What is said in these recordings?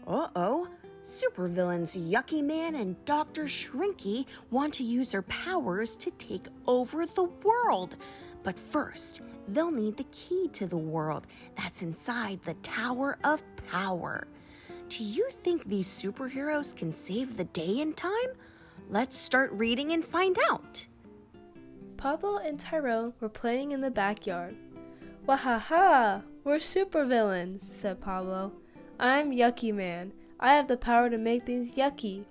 Uh-oh. Supervillains Yucky Man and Dr. Shrinky want to use their powers to take over the world. But first, they'll need the key to the world that's inside the Tower of Power. Do you think these superheroes can save the day in time? Let's start reading and find out. Pablo and Tyrone were playing in the backyard. Wahaha! We're supervillains, said Pablo. I'm Yucky Man. I have the power to make things yucky.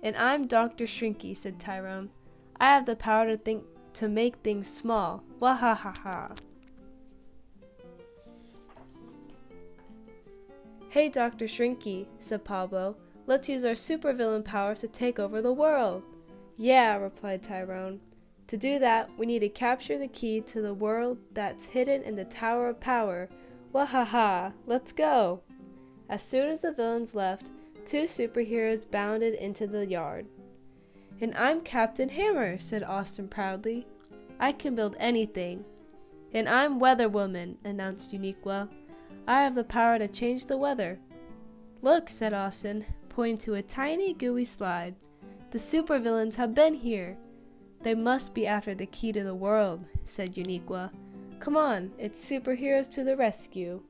And I'm Dr. Shrinky, said Tyrone. I have the power to make things small. Wahahaha. Hey, Dr. Shrinky, said Pablo. Let's use our supervillain powers to take over the world. Yeah, replied Tyrone. To do that, we need to capture the key to the world that's hidden in the Tower of Power. Wahaha, let's go! As soon as the villains left, two superheroes bounded into the yard. And I'm Captain Hammer, said Austin proudly. I can build anything. And I'm Weather Woman, announced Uniqua. I have the power to change the weather. Look, said Austin, pointing to a tiny gooey slide. The supervillains have been here. They must be after the key to the world, said Uniqua. Come on, it's superheroes to the rescue.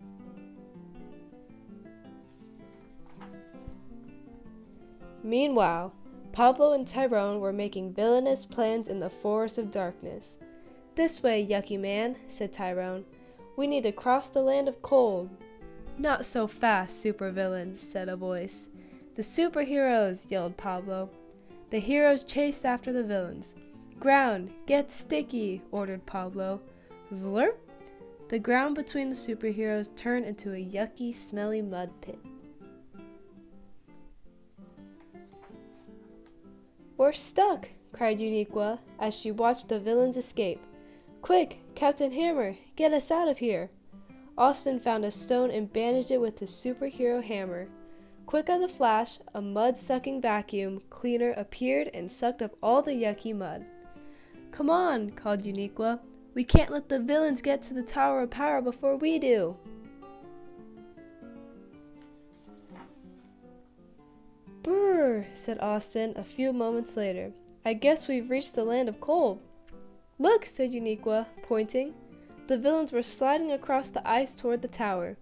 Meanwhile, Pablo and Tyrone were making villainous plans in the Forest of Darkness. This way, Yucky Man, said Tyrone. We need to cross the land of cold. Not so fast, supervillains, said a voice. The superheroes, yelled Pablo. The heroes chased after the villains. Ground, get sticky, ordered Pablo. Slurp! The ground between the superheroes turned into a yucky, smelly mud pit. We're stuck, cried Uniqua as she watched the villains escape. Quick, Captain Hammer, get us out of here. Austin found a stone and bandaged it with his superhero hammer. Quick as a flash, a mud-sucking vacuum cleaner appeared and sucked up all the yucky mud. Come on, called Uniqua. We can't let the villains get to the Tower of Power before we do. Brr, said Austin a few moments later. I guess we've reached the land of cold. Look, said Uniqua, pointing. The villains were sliding across the ice toward the tower.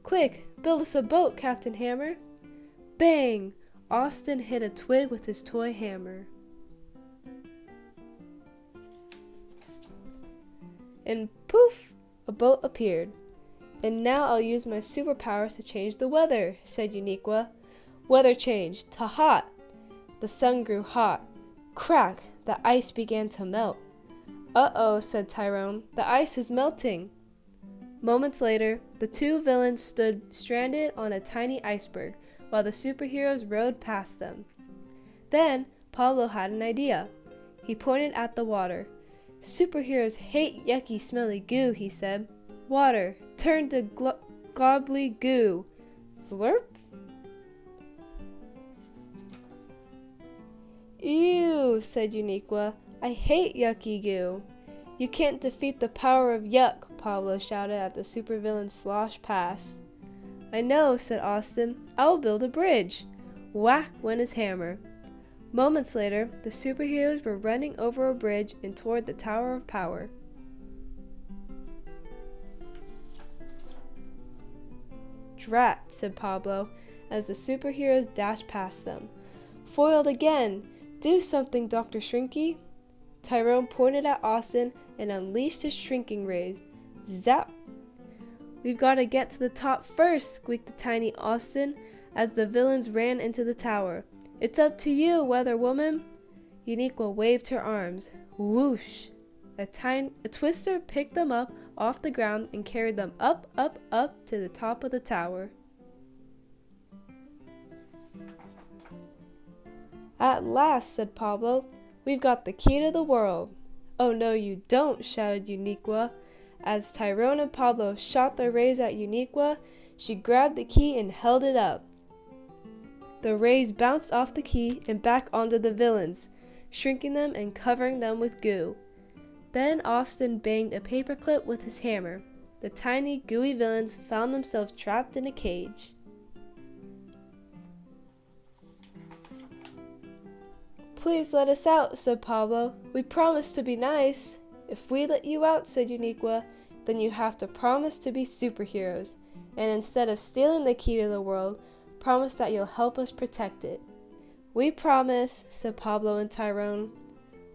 Quick, build us a boat, Captain Hammer. Bang! Austin hit a twig with his toy hammer. And poof! A boat appeared. And now I'll use my superpowers to change the weather, said Uniqua. Weather change to hot. The sun grew hot. Crack! The ice began to melt. Uh-oh, said Tyrone. The ice is melting. Moments later, the two villains stood stranded on a tiny iceberg while the superheroes rode past them. Then, Pablo had an idea. He pointed at the water. Superheroes hate yucky, smelly goo, he said. Water, turn to gobbly goo. Slurp! Ew, said Uniqua. I hate yucky goo. You can't defeat the power of yuck, Pablo shouted at the supervillain slosh past. I know, said Austin. I will build a bridge. Whack went his hammer. Moments later, the superheroes were running over a bridge and toward the Tower of Power. Drat, said Pablo, as the superheroes dashed past them. Foiled again! Do something, Dr. Shrinky! Tyrone pointed at Austin and unleashed his shrinking rays. Zap! We've got to get to the top first, squeaked the tiny Austin as the villains ran into the tower. It's up to you, Weather Woman! Uniqua waved her arms. Whoosh! A twister picked them up off the ground and carried them up, up, up to the top of the tower. At last, said Pablo, we've got the key to the world. Oh no, you don't, shouted Uniqua. As Tyrone and Pablo shot their rays at Uniqua, she grabbed the key and held it up. The rays bounced off the key and back onto the villains, shrinking them and covering them with goo. Then Austin banged a paperclip with his hammer. The tiny, gooey villains found themselves trapped in a cage. Please let us out, said Pablo. We promise to be nice. If we let you out, said Uniqua, then you have to promise to be superheroes. And instead of stealing the key to the world, promise that you'll help us protect it. We promise, said Pablo and Tyrone.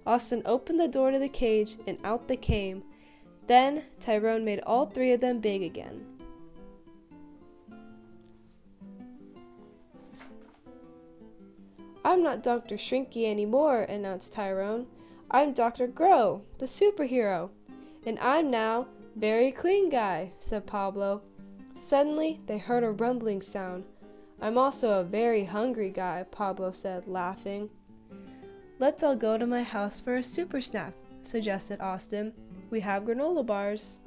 Austin opened the door to the cage, and out they came. Then Tyrone made all three of them big again. I'm not Dr. Shrinky anymore, announced Tyrone. I'm Dr. Grow, the superhero. And I'm now Very Clean Guy, said Pablo. Suddenly, they heard a rumbling sound. I'm also a very hungry guy, Pablo said, laughing. Let's all go to my house for a super snack, suggested Austin. We have granola bars.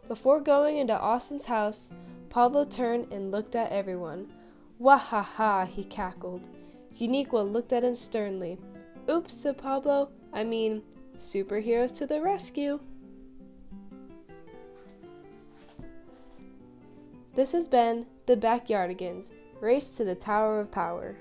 Before going into Austin's house, Pablo turned and looked at everyone. Wah-ha-ha, he cackled. Uniqua looked at him sternly. Oops, said Pablo. I mean, superheroes to the rescue. This has been the Backyardigans, Race to the Tower of Power.